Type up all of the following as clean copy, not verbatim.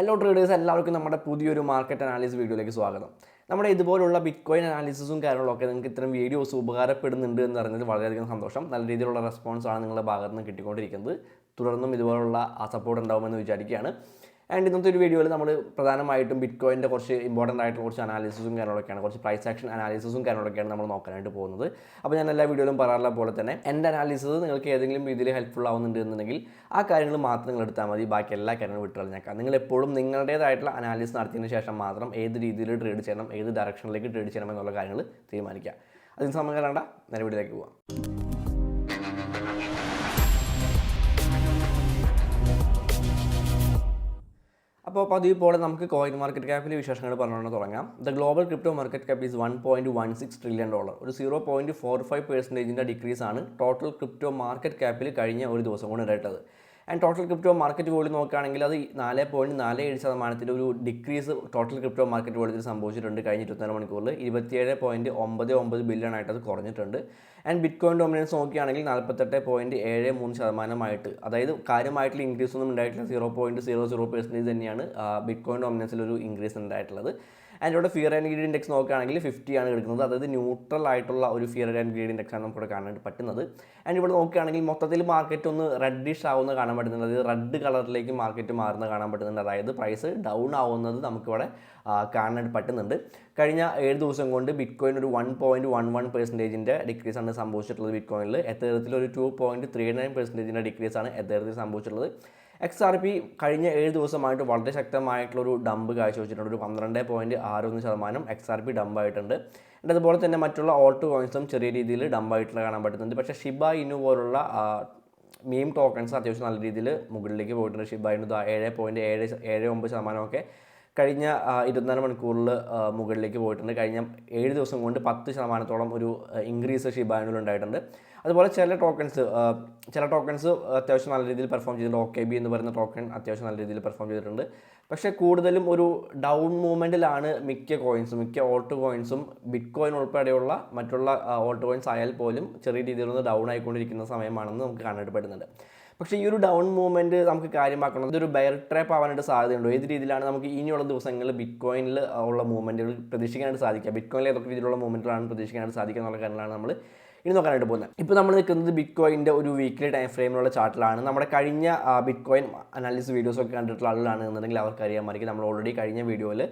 Hello traders, എല്ലാവർക്കും നമ്മുടെ പുതിയൊരു മാർക്കറ്റ് അനാലിസിസ് വീഡിയോയിലേക്ക് സ്വാഗതം. നമ്മുടെ ഇതുപോലുള്ള ബിറ്റ് കോയിൻ അനാലിസിസും കാര്യങ്ങളൊക്കെ നിങ്ങൾക്ക് ഇത്തരം വീഡിയോസ് ഉപകാരപ്പെടുന്നുണ്ട് എന്ന് അറിഞ്ഞതിൽ വളരെയധികം സന്തോഷം. നല്ല രീതിയിലുള്ള റെസ്പോൺസാണ് നിങ്ങളുടെ ഭാഗത്ത് നിന്ന് കിട്ടിക്കൊണ്ടിരിക്കുന്നത്. തുടർന്നും ഇതുപോലുള്ള സപ്പോർട്ട് ഉണ്ടാവുമെന്ന് വിചാരിക്കുകയാണ്. ആൻഡ് ഇന്നത്തെ ഒരു വീഡിയോയിൽ നമ്മൾ പ്രധാനമായിട്ടും ബിറ്റ് കോയിൻ്റെ കുറച്ച് ഇമ്പോർട്ടൻ്റ് ആയിട്ടുള്ള കുറച്ച് അനാലിസിസും കാര്യങ്ങളൊക്കെയാണ്, കുറച്ച് പ്രൈസ് ആക്ഷൻ അനാലിസിസും കാര്യങ്ങളൊക്കെയാണ് നമ്മൾ നോക്കാനായിട്ട് പോകുന്നത്. അപ്പോൾ ഞാൻ എല്ലാ വീഡിയോയിലും പറയാറുള്ള പോലെ തന്നെ എൻ്റെ അനാലിസിസ് നിങ്ങൾക്ക് ഏതെങ്കിലും രീതിയിൽ ഹെൽപ്ഫുൾ ആവുന്നുണ്ട് എന്നുണ്ടെങ്കിൽ ആ കാര്യങ്ങൾ മാത്രം നിങ്ങൾ എടുത്താൽ മതി, ബാക്കി എല്ലാ കാര്യങ്ങളും വിട്ട് കളഞ്ഞേക്കാം. നിങ്ങൾ എപ്പോഴും നിങ്ങളുടേതായിട്ടുള്ള അനാലിസിസ് നടത്തിയതിന് ശേഷം മാത്രം ഏത് രീതിയിൽ ട്രേഡ് ചെയ്യണം, ഏത് ഡയറക്ഷനിലേക്ക് ട്രേഡ് ചെയ്യണം എന്നുള്ള കാര്യങ്ങൾ തീരുമാനിക്കുക. അതിന് സമയം കളയണ്ട, നേരെ വീഡിയോയിലേക്ക് പോകാം. അപ്പോൾ പതിവ് പോലെ നമുക്ക് കോയിൻ മാർക്കറ്റ് ക്യാപ്പിലെ വിശേഷങ്ങൾ പറഞ്ഞുകൊണ്ട് തുടങ്ങാം. The global crypto market cap is $1.16 trillion. ഒരു 0.45% ഡിക്രീസ് ആണ് ടോട്ടൽ ക്രിപ്റ്റോ മാർക്കറ്റ് ക്യാപ്പിൽ കഴിഞ്ഞ ഒരു ദിവസം കൊണ്ട് ഉണ്ടായിട്ടത്. And total crypto market volume നോക്കുകയാണെങ്കിൽ അത് 4.47% ഒരു ഡിക്രീസ് ടോട്ടൽ ക്രിപ്റ്റോ മാർക്കറ്റ് വോളിയത്തിൽ സംഭവിച്ചിട്ടുണ്ട്. കഴിഞ്ഞ 24 മണിക്കൂറിൽ 27.99 ബില്യൺ ആയിട്ട് അത് കുറഞ്ഞിട്ടുണ്ട്. ആൻഡ് ബിറ്റ് കോയിൻ ഡോമിനൻസ് നോക്കുകയാണെങ്കിൽ 48.73% അതായത് കാര്യമായിട്ടുള്ള ഇൻക്രീസ് ഒന്നും ഉണ്ടായിട്ടില്ല. 0.00% തന്നെയാണ് ബിറ്റ് കോയിൻ ഡോമിനൻസിൽ ഒരു ഇൻക്രീസ് ഉണ്ടായിട്ടുള്ളത്. ആൻഡ് ഇവിടെ ഫിയർ ആൻഡ് ഗ്രീഡ് ഇൻഡെക്സ് നോക്കുകയാണെങ്കിൽ 50 ആണ് എടുക്കുന്നത്. അതായത് ന്യൂട്രൽ ആയിട്ടുള്ള ഒരു ഫിയർ ആൻഡ് ഗ്രീഡ് ഇൻഡെക്സ് ആണ് നമുക്കിവിടെ കാണാനായിട്ട് പറ്റുന്നത്. ആൻഡ് ഇവിടെ നോക്കുകയാണെങ്കിൽ മൊത്തത്തിൽ മാർക്കറ്റ് ഒന്ന് റെഡിഷ് ആവുന്ന കാണാൻ പറ്റുന്നുണ്ട്. അതായത് റെഡ് കളറിലേക്ക് മാർക്കറ്റ് മാറുന്ന കാണാൻ പറ്റുന്നുണ്ട്. അതായത് പ്രൈസ് ഡൗൺ ആവുന്നത് നമുക്കിവിടെ കാണാനായിട്ട് പറ്റുന്നുണ്ട്. കഴിഞ്ഞ 7 ദിവസം കൊണ്ട് ബിറ്റ് കോയിൻ ഒരു 1.11% ഡിക്രീസാണ് സംഭവിച്ചിട്ടുള്ളത്. ബിറ്റ് കോയിനിൽ എത്തേറിയത്തിൽ ഒരു 2.39% ഡിക്രീസാണ് എത്തേറിയത്തിൽ സംഭവിച്ചിട്ടുള്ളത്. XRP കഴിഞ്ഞ 7 ദിവസമായിട്ട് വളരെ ശക്തമായിട്ടുള്ളൊരു ഡംപ് കാഴ്ചവെച്ചിട്ടുണ്ട്. ഒരു 12.61% XRP ഡംപായിട്ടുണ്ട്. അതുപോലെ തന്നെ മറ്റുള്ള ഓൾട്ട് കോയിൻസും ചെറിയ രീതിയിൽ ഡംപായിട്ടുള്ള കാണാൻ പറ്റുന്നുണ്ട്. പക്ഷേ ഷിബ ഇനു പോലുള്ള മീം ടോക്കൺസ് അത്യാവശ്യം നല്ല രീതിയിൽ മുകളിലേക്ക് പോയിട്ടുണ്ട്. ഷിബ ഇനു 7.79% ഒക്കെ കഴിഞ്ഞ 24 മണിക്കൂറിൽ മുകളിലേക്ക് പോയിട്ടുണ്ട്. കഴിഞ്ഞ 7 ദിവസം കൊണ്ട് 10% ഒരു ഇൻക്രീസ് ഷിബ ഇനുവിൽ ഉണ്ടായിട്ടുണ്ട്. അതുപോലെ ചില ടോക്കൺസ് അത്യാവശ്യം നല്ല രീതിയിൽ പെർഫോം ചെയ്തിട്ടുണ്ട്. OKB എന്ന് പറയുന്ന ടോക്കൺ അത്യാവശ്യം നല്ല രീതിയിൽ പെർഫോം ചെയ്തിട്ടുണ്ട്. പക്ഷേ കൂടുതലും ഒരു ഡൗൺ മൂവ്മെൻറ്റിലാണ് മിക്ക ഓൾട്ട് കോയിൻസും. ബിറ്റ് കോയിൻ ഉൾപ്പെടെയുള്ള മറ്റുള്ള ഓൾട്ട് കോയിൻസ് ആയാൽ പോലും ചെറിയ രീതിയിലൊന്ന് ഡൗൺ ആയിക്കൊണ്ടിരിക്കുന്ന സമയമാണെന്ന് നമുക്ക് കാണാനായിട്ട് പറ്റുന്നുണ്ട്. പക്ഷേ ഈ ഒരു ഡൗൺ മൂവ്മെൻറ്റ് നമുക്ക് കാര്യമാക്കണം. ഇതൊരു ബെയർ ട്രാപ്പ് ആവാനായിട്ട് സാധ്യതയുണ്ടോ? ഏത് രീതിയിലാണ് നമുക്ക് ഇനിയുള്ള ദിവസങ്ങളിൽ ബിറ്റ് കോയിനിൽ ഉള്ള മൂവ്മെൻറ്റുകൾ പ്രതീക്ഷിക്കാനായിട്ട് സാധിക്കുക, ബിറ്റ് കോയിനിൽ ഏതൊക്കെ രീതിയിലുള്ള മൂവ്മെൻറ്റുകളാണ് പ്രതീക്ഷിക്കാനായിട്ട് സാധിക്കുക എന്നുള്ള കാര്യങ്ങളാണ് നമ്മൾ ഇനി നോക്കാനായിട്ട് പോകുന്നത്. ഇപ്പോൾ നമ്മൾ നിൽക്കുന്നത് ബിറ്റ് കോയിൻ്റെ ഒരു വീക്ക്ലി ടൈം ഫ്രെയിമിലുള്ള ചാർട്ടിലാണ്. നമ്മുടെ കഴിഞ്ഞ ബിറ്റ് കോയിൻ അനാലിസിസ് വീഡിയോസൊക്കെ കണ്ടിട്ടുള്ള ആളുകളാണ് എന്നുണ്ടെങ്കിൽ അവർക്ക് അറിയാമായിരിക്കും. നമ്മൾ ഓൾറെഡി കഴിഞ്ഞ വീഡിയോയിൽ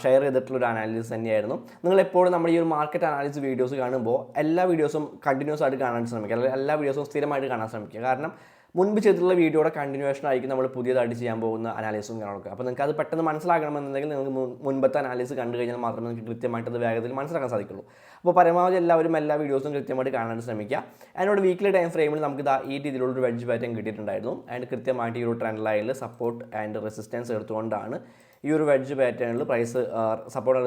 ഷെയർ ചെയ്തിട്ടുള്ള ഒരു അനാലിസിസ് തന്നെയായിരുന്നു. നിങ്ങൾ എപ്പോഴും നമ്മുടെ ഈ ഒരു മാർക്കറ്റ് അനാലിസിസ് വീഡിയോസ് കാണുമ്പോൾ എല്ലാ വീഡിയോസും കണ്ടിന്യൂസ് ആയിട്ട് കാണാൻ ശ്രമിക്കുക, അല്ലെങ്കിൽ എല്ലാ വീഡിയോസും സ്ഥിരമായിട്ട് കാണാൻ ശ്രമിക്കുക. കാരണം മുൻപ് ചെയ്തിട്ടുള്ള വീഡിയോയുടെ കണ്ടിന്യൂവേഷൻ ആയിരിക്കും നമ്മൾ പുതിയതായിട്ട് ചെയ്യാൻ പോകുന്ന അനാലിസിസും കാണുക. അപ്പോൾ നിങ്ങൾക്ക് അത് പെട്ടെന്ന് മനസ്സിലാക്കണമെന്നുണ്ടെങ്കിൽ നിങ്ങൾക്ക് മുൻപത്തെ അനാലിസിസ് കണ്ടു കഴിഞ്ഞാൽ മാത്രമേ നിങ്ങൾക്ക് കൃത്യമായിട്ട് അത് വേഗത്തിൽ മനസ്സിലാക്കാൻ സാധിക്കുള്ളൂ. അപ്പോൾ പരമാവധി എല്ലാവരും എല്ലാ വീഡിയോസും കൃത്യമായിട്ട് കാണാനായിട്ട് ശ്രമിക്കുക. അതിനോട് വീക്ക്ലി ടൈം ഫ്രെയിമിൽ നമുക്ക് ഈ രീതിയിലുള്ളൊരു വെഡ്ജ് പാറ്റേൺ കിട്ടിയിട്ടുണ്ടായിരുന്നു. ആൻഡ് കൃത്യമായിട്ട് ഈ ഒരു ട്രെൻഡ് ലൈനിൽ സപ്പോർട്ട് ആൻഡ് റെസിസ്റ്റൻസ് എടുത്തുകൊണ്ടാണ് ഈ ഒരു വെഡ്ജ് പാറ്റേണിൽ പ്രൈസ് സപ്പോർട്ട്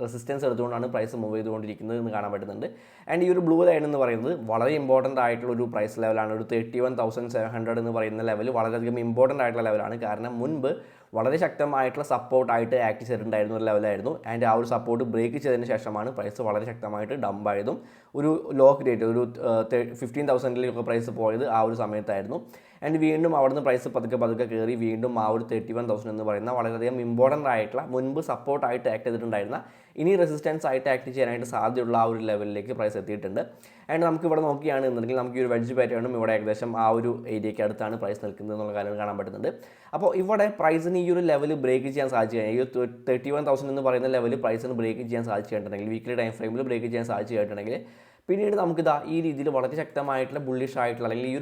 റെസിസ്റ്റൻസ് എടുത്തുകൊണ്ടാണ് പ്രൈസ് മൂവ് ചെയ്തുകൊണ്ടിരിക്കുന്നത് എന്ന് കാണാൻ പറ്റുന്നുണ്ട്. ആൻഡ് ഈ ഒരു ബ്ലൂ ലൈൻ എന്ന് പറയുന്നത് വളരെ ഇമ്പോർട്ടൻ്റ് ആയിട്ടുള്ള ഒരു പ്രൈസ് ലെവലാണ്. ഒരു 31,700 എന്ന് പറയുന്ന ലെവൽ വളരെയധികം ഇമ്പോർട്ടൻ്റ് ആയിട്ടുള്ള ലെവലാണ്. കാരണം മുൻപ് വളരെ ശക്തമായിട്ടുള്ള സപ്പോർട്ടായിട്ട് ആക്ട് ചെയ്തിട്ടുണ്ടായിരുന്ന ഒരു ലെവലായിരുന്നു. ആൻഡ് ആ ഒരു സപ്പോർട്ട് ബ്രേക്ക് ചെയ്തതിന് ശേഷമാണ് പ്രൈസ് വളരെ ശക്തമായിട്ട് ഡംപായതും ഒരു ലോ ക്രിയേറ്റ് ഒരു 15,000 പ്രൈസ് പോയത് ആ ഒരു സമയത്തായിരുന്നു. ആൻഡ് വീണ്ടും അവിടുന്ന് പ്രൈസ് പതുക്കെ കയറി വീണ്ടും ആ ഒരു 31,000 എന്ന് പറയുന്ന വളരെയധികം ഇമ്പോർട്ടൻ്റ് ആയിട്ടുള്ള മുൻപ് സപ്പോർട്ടായിട്ട് ആക്ട് ചെയ്തിട്ടുണ്ടായിരുന്ന ഇനി റെസിസ്റ്റൻസ് ആയിട്ട് ആക്ട് ചെയ്യാനായിട്ട് സാധ്യതയുള്ള ആ ഒരു ലെവലിലേക്ക് പ്രൈസ് എത്തിയിട്ടുണ്ട്. ആൻഡ് നമുക്ക് ഇവിടെ നോക്കുകയാണെന്നുണ്ടെങ്കിൽ നമുക്ക് ഈ ഒരു വെഡ്ജ് പാറ്റേണും ഇവിടെ ഏകദേശം ആ ഒരു ഏരിയയ്ക്ക് അടുത്താണ് പ്രൈസ് നിൽക്കുന്നത് എന്നുള്ള കാര്യങ്ങൾ കാണാൻ പറ്റുന്നുണ്ട്. അപ്പോൾ ഇവിടെ പ്രൈസിന് ഈ ഒരു ലെവൽ ബ്രേക്ക് ചെയ്യാൻ സാധിച്ചു കഴിഞ്ഞാൽ, ഈ 31,000 എന്ന് പറയുന്ന ലെവൽ പ്രൈസിന് ബ്രേക്ക് ചെയ്യാൻ സാധിച്ചു കഴിഞ്ഞിട്ടുണ്ടെങ്കിൽ, വീക്ക്ലി ടൈം ഫ്രെയിമിൽ ബ്രേക്ക് ചെയ്യാൻ സാധിച്ചു കഴിഞ്ഞിട്ടുണ്ടെങ്കിൽ, പിന്നീട് നമുക്ക് ഈ രീതിയിൽ വളരെ ശക്തമായിട്ടുള്ള ബുള്ളിഷ് ആയിട്ടുള്ള അല്ലെങ്കിൽ ഈ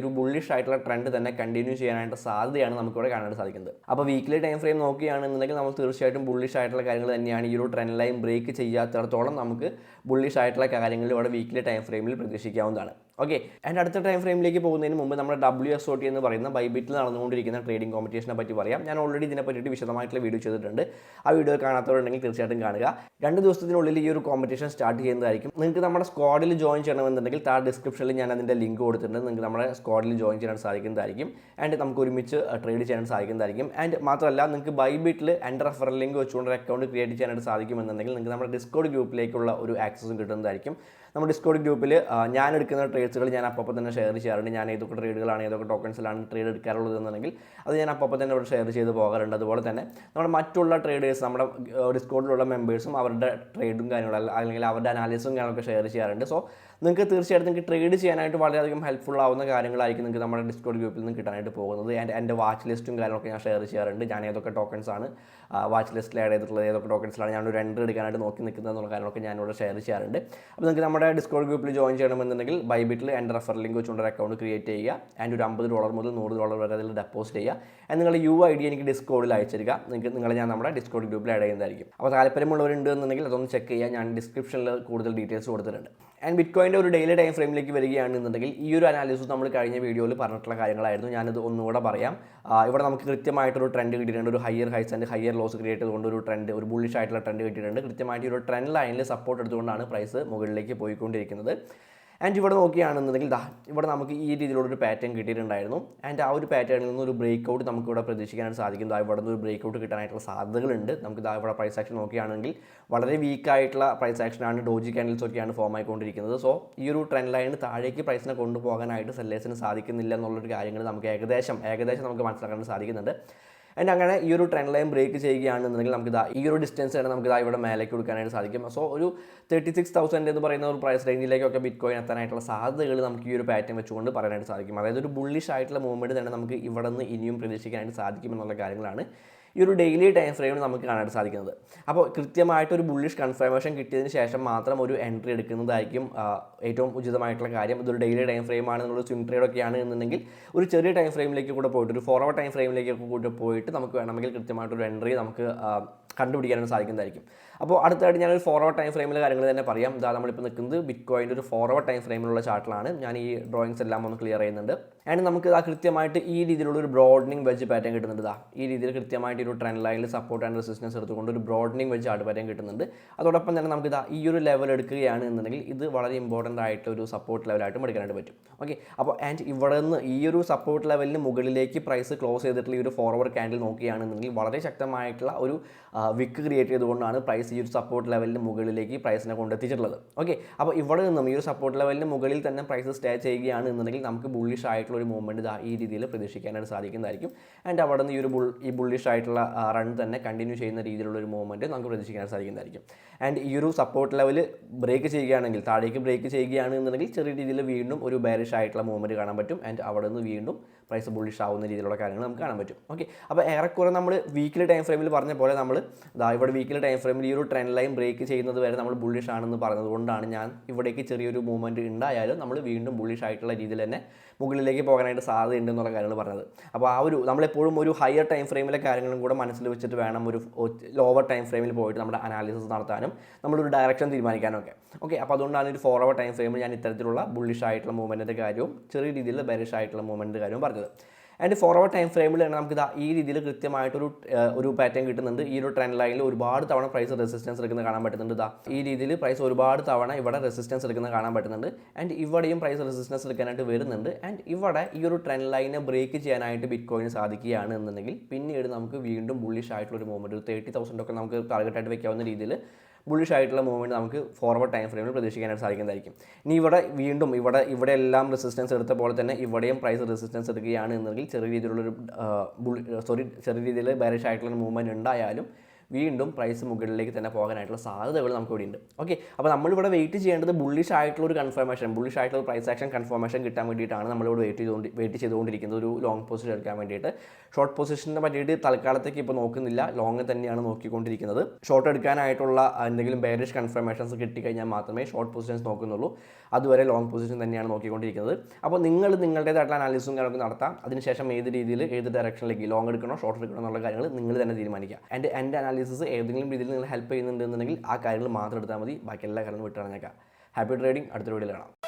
ഒരു ബുള്ളിഷ് ആയിട്ടുള്ള ട്രെൻഡ് തന്നെ കണ്ടിന്യൂ ചെയ്യാനായിട്ട് സാധ്യതയാണ് നമുക്കിവിടെ കാണാനായിട്ട് സാധിക്കുന്നത്. അപ്പോൾ വീക്ക്ലി ടൈം ഫ്രെയിം നോക്കുകയാണെന്നുണ്ടെങ്കിൽ നമ്മൾ തീർച്ചയായിട്ടും ബുള്ളിഷ് ആയിട്ടുള്ള കാര്യങ്ങൾ തന്നെയാണ്. ഈ ഒരു ട്രെൻഡ് ലൈൻ ബ്രേക്ക് ചെയ്യാത്തിടത്തോളം നമുക്ക് ബുള്ളിഷ് ആയിട്ടുള്ള കാര്യങ്ങൾ ഇവിടെ വീക്ക്ലി ടൈം ഫ്രെയിമിൽ പ്രതീക്ഷിക്കാവുന്നതാണ്. ഓക്കെ. ആൻഡ് അടുത്ത ടൈം ഫ്രെയിമിലേക്ക് പോകുന്നതിന് മുമ്പ് നമ്മുടെ WSOT എന്ന് പറയുന്ന ബൈബിറ്റിൽ നടന്നുകൊണ്ടിരിക്കുന്ന ട്രേഡിംഗ് കോമ്പറ്റീഷനെ പറ്റി പറയാം. ഞാൻ ഓൾറെഡി ഇതിനെ പറ്റിയിട്ട് വിശദമായിട്ടുള്ള വീഡിയോ ചെയ്തിട്ടുണ്ട്. ആ വീഡിയോ കാണാത്തവരുണ്ടെങ്കിൽ തീർച്ചയായിട്ടും കാണുക. 2 ദിവസത്തിനുള്ളിൽ ഈ ഒരു കോമ്പറ്റീഷൻ സ്റ്റാർട്ട് ചെയ്യുന്നതായിരിക്കും. നിങ്ങൾക്ക് നമ്മുടെ സ്ക്വാഡിൽ ജോയിൻ ചെയ്യണമെന്നുണ്ടെങ്കിൽ ഡിസ്ക്രിപ്ഷനിൽ ഞാൻ അതിൻ്റെ ലിങ്ക് കൊടുത്തിട്ടുണ്ട്. നിങ്ങൾക്ക് നമ്മുടെ സ്ക്വാഡിൽ ജോയിൻ ചെയ്യാൻ സാധിക്കുന്നതായിരിക്കും. ആൻഡ് നമുക്ക് ഒരുമിച്ച് ട്രേഡ് ചെയ്യാൻ സാധിക്കുന്നതായിരിക്കും. ആൻഡ് മാത്രമല്ല നിങ്ങൾക്ക് ബൈബിറ്റിൽ എൻ്റെ റെഫറൽ ലിങ്ക് വെച്ചുകൊണ്ട് ഒരു അക്കൗണ്ട് ക്രിയേറ്റ് ചെയ്യാനായിട്ട് സാധിക്കുമെന്നുണ്ടെങ്കിൽ നിങ്ങൾക്ക് നമ്മുടെ ഡിസ്കോഡ് ഗ്രൂപ്പിലേക്കുള്ള ഒരു ആക്സസും കിട്ടുന്നതായിരിക്കും. നമ്മുടെ ഡിസ്കോഡ് ഗ്രൂപ്പിൽ ഞാൻ എടുക്കുന്ന അപ്ഡേറ്റ്സുകൾ ഞാൻ അപ്പോൾ തന്നെ ഷെയർ ചെയ്യാറുണ്ട്. ഞാൻ ഏതൊക്കെ ട്രേഡുകളാണ് ഏതൊക്കെ ടോക്കൺസിലാണ് ട്രേഡ് എടുക്കാറുള്ളത് എന്നുണ്ടെങ്കിൽ അത് ഞാൻ അപ്പോൾ തന്നെ ഇവിടെ ഷെയർ ചെയ്ത് പോകാറുണ്ട്. അതുപോലെ തന്നെ നമ്മുടെ മറ്റുള്ള ട്രേഡേഴ്സ്, നമ്മുടെ ഡിസ്കോഡിലുള്ള മെമ്പേഴ്സും അവരുടെ ട്രേഡും കാര്യങ്ങളും അല്ലെങ്കിൽ അവരുടെ അനാലിസിസും കാര്യങ്ങളൊക്കെ ഷെയർ ചെയ്യാറുണ്ട്. സോ നിങ്ങൾക്ക് തീർച്ചയായിട്ടും നിങ്ങൾക്ക് ട്രേഡ് ചെയ്യാനായിട്ട് വളരെയധികം ഹെൽപ്ഫുൾ ആവുന്ന കാര്യങ്ങളായിരിക്കും നിങ്ങൾക്ക് നമ്മുടെ ഡിസ്കോഡ് ഗ്രൂപ്പിൽ നിന്ന് കിട്ടാനായിട്ട് പോകുന്നത്. എൻ്റെ വാച്ച് ലിസ്റ്റും കാര്യങ്ങളൊക്കെ ഞാൻ ഷെയർ ചെയ്യാറുണ്ട്. ഞാൻ ഏതൊക്കെ ടോക്കൺസ് ആണ് വാച്ച് ലിസ്റ്റിൽ ആഡ് ചെയ്തിട്ടുള്ളത്, ഏതൊക്കെ ടോക്കൺസിലാണ് ഞാനൊരു എൻട്രി എടുക്കാനായിട്ട് നോക്കി നിൽക്കുന്നത് എന്നുള്ള കാര്യങ്ങളൊക്കെ ഞാനിവിടെ ഷെയർ ചെയ്യാറുണ്ട്. അപ്പോൾ നിങ്ങൾക്ക് നമ്മുടെ ഡിസ്കോഡ് ഗ്രൂപ്പിൽ ജോയിൻ ചെയ്യണമെന്നുണ്ടെങ്കിൽ ബൈബിറ്റിൽ എൻ്റെ റെഫറൽ ലിങ്ക് വെച്ചുകൊണ്ട് ഒരു അക്കൗണ്ട് ക്രിയേറ്റ് ചെയ്യുക. ആൻഡ് ഒരു $50 മുതൽ $100 വരെ അതിൽ ഡെപ്പോസിറ്റ് ചെയ്യുക. ആൻഡ് നിങ്ങളുടെ UID എനിക്ക് ഡിസ്കോഡിൽ അയച്ചിരിക്കുക. നിങ്ങളെ ഞാൻ നമ്മുടെ ഡിസ്കോഡ് ഗ്രൂപ്പിൽ ആഡ് ചെയ്യുന്നതായിരിക്കും. അപ്പോൾ താല്പര്യമുള്ളവരുണ്ട് എന്നുണ്ടെങ്കിൽ അതൊന്ന് ചെക്ക് ചെയ്യുക. ഞാൻ ഡിസ്ക്രിപ്ഷനിൽ കൂടുതൽ ഡീറ്റെയിൽസ് കൊടുത്തിട്ടുണ്ട്. ആൻഡ് ബിറ്റ്കോയിൻ്റെ ഒരു ഡെയിലി ടൈം ഫ്രെയിമിലേക്ക് വരികയാണെന്നുണ്ടെങ്കിൽ ഈ ഒരു അനാലിസിസ് നമ്മൾ കഴിഞ്ഞ വീഡിയോയിൽ പറഞ്ഞിട്ടുള്ള കാര്യങ്ങളായിരുന്നു. ഞാനിത് ഒന്നുകൂടെ പറയാം. ഇവിടെ നമുക്ക് കൃത്യമായിട്ടൊരു ട്രെൻഡ് കിട്ടിയിട്ടുണ്ട്. ഒരു higher high and higher loss create ചെയ്തുകൊണ്ട് ഒരു ട്രെൻഡ്, ഒരു ബുള്ളിഷ് ആയിട്ടുള്ള ട്രെൻഡ് കിട്ടിയിട്ടുണ്ട്. കൃത്യമായിട്ട് ഒരു ട്രെൻഡ് ലൈനിൽ സപ്പോർട്ട് എടുത്തുകൊണ്ടാണ് പ്രൈസ് മുകളിലേക്ക് പോയിക്കൊണ്ടിരിക്കുന്നത്. ആൻഡ് ഇവിടെ നോക്കുകയാണെന്നുണ്ടെങ്കിൽ ഇവിടെ നമുക്ക് ഈ രീതിയിലുള്ളൊരു പാറ്റേൺ കിട്ടിയിട്ടുണ്ടായിരുന്നു. ആൻഡ് ആ ഒരു പാറ്റേണിൽ നിന്ന് ഒരു ബ്രേക്ക് ഔട്ട് നമുക്ക് ഇവിടെ പ്രതീക്ഷിക്കാനായിട്ട് സാധിക്കും. ഇവിടെ നിന്ന് ഒരു ബ്രേക്ക് ഔട്ട് കിട്ടാനായിട്ടുള്ള സാധ്യതകളുണ്ട്. നമുക്ക് ഇവിടെ പ്രൈസ് ആക്ഷൻ നോക്കുകയാണെങ്കിൽ വളരെ വീക്കായിട്ടുള്ള പ്രൈസ് ആക്ഷനാണ്. ഡോജി ക്യാൻഡിൽസ് ഒക്കെയാണ് ഫോം ആയിക്കൊണ്ടിരിക്കുന്നത്. സോ ഈ ഒരു ട്രെൻഡ് ലൈനിന് താഴേക്ക് പ്രൈസിനെ കൊണ്ടുപോകാനായിട്ട് സെല്ലേഴ്സിന് സാധിക്കുന്നില്ല എന്നുള്ളൊരു കാര്യങ്ങൾ നമുക്ക് ഏകദേശം നമുക്ക് മനസ്സിലാക്കാൻ സാധിക്കുന്നുണ്ട്. ആൻഡ് അങ്ങനെ ഈ ഒരു ട്രെൻഡ് ലൈൻ ബ്രേക്ക് ചെയ്യുകയാണെന്നുണ്ടെങ്കിൽ നമുക്ക് ഈ ഒരു ഡിസ്റ്റൻസ് ആണ് നമുക്ക് ഇവിടെ മേലേക്ക് കൊടുക്കാനായിട്ട് സാധിക്കും. സോ ഒരു 36,000 എന്ന് പറയുന്ന ഒരു പ്രൈസ് റേഞ്ചിലേക്കൊക്കെ ബിറ്റ്കോയിൻ എത്താനായിട്ടുള്ള സാധ്യതകൾ നമുക്ക് ഈ ഒരു പാറ്റേൺ വെച്ചുകൊണ്ട് പറയാനായിട്ട് സാധിക്കും. അതായത് ഒരു ബുള്ളിഷ് ആയിട്ടുള്ള മൂവ്മെൻറ്റ് തന്നെ നമുക്ക് ഇവിടെ നിന്ന് ഇനിയും പ്രതീക്ഷിക്കാനായിട്ട് സാധിക്കുമെന്നുള്ള കാര്യങ്ങളാണ് ഈ ഒരു ഡെയിലി ടൈം ഫ്രെയിമിൽ നമുക്ക് കാണാൻ സാധിക്കുന്നത്. അപ്പോൾ കൃത്യമായിട്ടൊരു ബുള്ളിഷ് കൺഫർമേഷൻ കിട്ടിയതിന് ശേഷം മാത്രം ഒരു എൻട്രി എടുക്കുന്നതായിരിക്കും ഏറ്റവും ഉചിതമായിട്ടുള്ള കാര്യം. ഇതൊരു ഡെയിലി ടൈം ഫ്രെയിം ആണെന്നുള്ള സ്വിംഗ് ട്രേഡൊക്കെയാണ് എന്നുണ്ടെങ്കിൽ ഒരു ചെറിയ ടൈം ഫ്രെയിമിലേക്ക് കൂടെ പോയിട്ട്, ഒരു ഫോർവേഡ് ടൈം ഫ്രെയിമിലേക്കൊക്കെ കൂടെ പോയിട്ട് നമുക്ക് വേണമെങ്കിൽ കൃത്യമായിട്ടൊരു എൻട്രി നമുക്ക് കണ്ടുപിടിക്കാനായിട്ട് സാധിക്കുന്നതായിരിക്കും. അപ്പോൾ അടുത്തായിട്ട് ഞാനൊരു ഫോർവേഡ് ടൈം ഫ്രെയിമിലെ കാര്യങ്ങൾ തന്നെ പറയാം. നമ്മളിപ്പോൾ നിൽക്കുന്നത് ബിറ്റ്കോയിൻ്റെ ഒരു ഫോർവേഡ് ടൈം ഫ്രെയിമിലുള്ള ചാർട്ടിലാണ്. ഞാൻ ഈ ഡ്രോയിങ്സ് എല്ലാം ഒന്ന് ക്ലിയർ ചെയ്യുന്നുണ്ട്. ആൻഡ് നമുക്ക് കൃത്യമായിട്ട് ഈ രീതിയിലുള്ള ഒരു ബ്രോഡനിങ് വെജ് പാറ്റേൺ കിട്ടുന്നുണ്ട്. ഈ രീതിയിൽ കൃത്യമായിട്ട് ഒരു ട്രെൻഡ് ലൈനിൽ സപ്പോർട്ട് ആൻഡ് റെസിസ്റ്റൻസ് എടുത്തുകൊണ്ട് ഒരു ബ്രോഡനിങ് വെജ് ചാർട്ട് പാറ്റേൺ കിട്ടുന്നുണ്ട്. അതോടൊപ്പം തന്നെ നമുക്ക് ഈ ഒരു ലെവൽ എടുക്കുകയാണ് എന്നുണ്ടെങ്കിൽ ഇത് വളരെ ഇമ്പോർട്ടൻ്റ് ആയിട്ട് ഒരു സപ്പോർട്ട് ലെവലായിട്ടും എടുക്കാനായിട്ട് പറ്റും. ഓക്കെ, അപ്പോൾ ആൻഡ് ഇവിടെ നിന്ന് ഈ ഒരു സപ്പോർട്ട് ലെവലിന് മുകളിലേക്ക് പ്രൈസ് ക്ലോസ് ചെയ്തിട്ടുള്ള ഈ ഒരു ഫോർവേഡ് ക്യാൻഡിൽ നോക്കുകയാണെന്നുണ്ടെങ്കിൽ വളരെ ശക്തമായിട്ടുള്ള ഒരു വിക്ക് ക്രിയേറ്റ് ചെയ്തുകൊണ്ടാണ് പ്രൈസ് ഈ ഒരു സപ്പോർട്ട് ലെവലിന് മുകളിലേക്ക് പ്രൈസിനെ കൊണ്ടെത്തിച്ചിട്ടുള്ളത്. ഓക്കെ, അപ്പോൾ ഇവിടെ നിന്നും ഈ ഒരു സപ്പോർട്ട് ലെവലിന് മുകളിൽ തന്നെ പ്രൈസ് സ്റ്റേ ചെയ്യുകയാണ് എന്നുണ്ടെങ്കിൽ നമുക്ക് ബുള്ളിഷ് ആയിട്ടുള്ള ഒരു മൂവ്മെൻറ്റ് ഈ രീതിയിൽ പ്രതീക്ഷിക്കാനായിട്ട് സാധിക്കുന്നതായിരിക്കും. ആൻഡ് അവിടെ നിന്ന് ഈ ബുള്ളിഷ് ആയിട്ടുള്ള റൺ തന്നെ കണ്ടിന്യൂ ചെയ്യുന്ന രീതിയിലുള്ള ഒരു മൂവ്മെൻറ്റ് നമുക്ക് പ്രതീക്ഷിക്കാൻ സാധിക്കുന്നതായിരിക്കും. ആൻഡ് ഈ ഒരു സപ്പോർട്ട് ലെവൽ ബ്രേക്ക് ചെയ്യുകയാണെങ്കിൽ, താഴേക്ക് ബ്രേക്ക് ചെയ്യുകയാണ് എന്നുണ്ടെങ്കിൽ ചെറിയ രീതിയിൽ വീണ്ടും ഒരു ബെയറിഷ് ആയിട്ടുള്ള മൂവ്മെൻറ്റ് കാണാൻ പറ്റും. ആൻഡ് അവിടെ നിന്ന് വീണ്ടും പ്രൈസ് ബുള്ളിഷ് ആവുന്ന രീതിയിലുള്ള കാര്യങ്ങൾ നമുക്ക് കാണാൻ പറ്റും. ഓക്കെ, അപ്പോൾ ഏറെക്കുറെ നമ്മൾ വീക്കിലി ടൈം ഫ്രെയിമിൽ പറഞ്ഞ പോലെ നമ്മൾ ഇവിടെ വീക്കിലി ടൈം ഫ്രെയിമിൽ ഈ ഒരു ട്രെൻഡ് ലൈൻ ബ്രേക്ക് ചെയ്യുന്നത് വരെ നമ്മൾ ബുള്ളിഷ് ആണെന്ന് പറഞ്ഞതുകൊണ്ടാണ് ഞാൻ ഇവിടേക്ക് ചെറിയൊരു മൂവ്മെൻറ്റ് ഉണ്ടായാലും നമ്മൾ വീണ്ടും ബുള്ളിഷ് ആയിട്ടുള്ള രീതിയിൽ തന്നെ മുകളിലേക്ക് പോകാനായിട്ട് സാധ്യതയുണ്ട് എന്നുള്ള കാര്യങ്ങൾ പറഞ്ഞത്. അപ്പോൾ നമ്മളെപ്പോഴും ഒരു ഹയർ ടൈം ഫ്രെയിമിലെ കാര്യങ്ങളും കൂടെ മനസ്സിൽ വെച്ചിട്ട് വേണം ഒരു ലോവർ ടൈം ഫ്രെയിമിൽ പോയിട്ട് നമ്മുടെ അനാലിസിസ് നടത്താനും നമ്മളൊരു ഡയറക്ഷൻ തീരുമാനിക്കാനും ഒക്കെ. ഓക്കെ, അപ്പോൾ അതുകൊണ്ടാണ് ഒരു ഫോർവേഡ് ടൈം ഫ്രെയിമിൽ ഞാൻ ഇത്തരത്തിലുള്ള ബുള്ളിഷ് ആയിട്ടുള്ള മൂവ്മെൻറ്റിൻ്റെ കാര്യവും ചെറിയ രീതിയിൽ ബെയറിഷ് ആയിട്ടുള്ള മൂവ്മെൻറ്റിൻ്റെ കാര്യവും പറഞ്ഞത്. ആൻഡ് ഫോർവേഡ് ടൈം ഫ്രെയിമിൽ തന്നെ നമുക്ക് ഈ രീതിയിൽ കൃത്യമായിട്ടൊരു പാറ്റേൺ കിട്ടുന്നുണ്ട്. ഈ ഒരു ട്രെൻഡ് ലൈനിൽ ഒരുപാട് തവണ പ്രൈസ് റെസിസ്റ്റൻസ് എടുക്കുന്നത് കാണാൻ പറ്റുന്നുണ്ട്. ഈ രീതിയിൽ പ്രൈസ് ഒരുപാട് തവണ ഇവിടെ റെസിസ്റ്റൻസ് എടുക്കുന്നത് കാണാൻ പറ്റുന്നുണ്ട്. ആൻഡ് ഇവിടെയും പ്രൈസ് റെസിസ്റ്റൻസ് എടുക്കാനായിട്ട് വരുന്നുണ്ട്. ആൻഡ് ഇവിടെ ഈ ഒരു ട്രെൻഡ് ലൈനെ ബ്രേക്ക് ചെയ്യാനായിട്ട് ബിറ്റ്കോയിന് സാധിക്കുകയാണ് എന്നുണ്ടെങ്കിൽ പിന്നീട് നമുക്ക് വീണ്ടും ബുള്ളിഷ് ആയിട്ടുള്ള ഒരു മൂവ്മെൻറ്റ്, ഒരു 30,000 ഒക്കെ നമുക്ക് ടാർഗറ്റായിട്ട് വെക്കാവുന്ന രീതിയിൽ ബുള്ളിഷ് ആയിട്ടുള്ള മൂവ്മെൻറ്റ് നമുക്ക് ഫോർവേഡ് ടൈം ഫ്രെയിമിൽ പ്രതീക്ഷിക്കാനായിട്ട് സാധിക്കുന്നതായിരിക്കും. ഇനി ഇവിടെ എല്ലാം റെസിസ്റ്റൻസ് എടുത്ത പോലെ തന്നെ ഇവിടെയും പ്രൈസ് റെസിസ്റ്റൻസ് എടുക്കുകയാണ് എന്നുണ്ടെങ്കിൽ ചെറിയ രീതിയിൽ ബെയറിഷ് ആയിട്ടുള്ള മൂവ്മെൻറ്റ് ഉണ്ടായാലും വീണ്ടും പ്രൈസ് മുകളിലേക്ക് തന്നെ പോകാനായിട്ടുള്ള സാധ്യതകൾ നമുക്ക് ഇവിടെ ഉണ്ട്. ഓക്കെ, അപ്പോൾ നമ്മളിവിടെ വെയിറ്റ് ചെയ്യേണ്ടത് ബുള്ളിഷ് ആയിട്ടുള്ള ഒരു കൺഫർമേഷൻ, ബുള്ളിഷ് ആയിട്ടുള്ള ഒരു പ്രൈസ് ആക്ഷൻ കൺഫർമേഷൻ കിട്ടാൻ വേണ്ടിയിട്ടാണ് നമ്മളിവിടെ വെയിറ്റ് ചെയ്തുകൊണ്ടിരിക്കുന്നത് ഒരു ലോങ് പൊസിഷൻ എടുക്കാൻ വേണ്ടിയിട്ട്. ഷോർട്ട് പൊസിഷനെ പറ്റിയിട്ട് തൽക്കാലത്തേക്ക് ഇപ്പോൾ നോക്കുന്നില്ല, ലോങ് തന്നെയാണ് നോക്കിക്കൊണ്ടിരിക്കുന്നത്. ഷോർട്ട് എടുക്കാനായിട്ടുള്ള എന്തെങ്കിലും ബെയറിഷ് കൺഫർമേഷൻസ് കിട്ടിക്കഴിഞ്ഞാൽ മാത്രമേ ഷോർട്ട് പൊസിഷൻസ് നോക്കുന്നുള്ളൂ. അതുവരെ ലോങ് പൊസിഷൻ തന്നെയാണ് നോക്കിക്കൊണ്ടിരിക്കുന്നത്. അപ്പോൾ നിങ്ങളുടേതായിട്ടുള്ള അനാലിസിസും കാര്യങ്ങളൊക്കെ നടത്താം. അതിനുശേഷം ഏത് ഡയറക്ഷനിലേക്ക് ലോങ് എടുക്കണോ ഷോർട്ട് എടുക്കണോ എന്നുള്ള കാര്യങ്ങൾ നിങ്ങൾ തന്നെ തീരുമാനിക്കുക. എൻ്റെ അനാലിസിസ് ഏതെങ്കിലും രീതിയിൽ നിങ്ങൾ ഹെൽപ്പ് ചെയ്യുന്നുണ്ടെന്നുണ്ടെങ്കിൽ ആ കാര്യങ്ങൾ മാത്രം എടുത്താൽ മതി, ബാക്കി എല്ലാ കാര്യങ്ങളും വിട്ടുകളഞ്ഞേക്കാം. Happy trading. അടുത്ത വീഡിയോയിൽ കാണാം.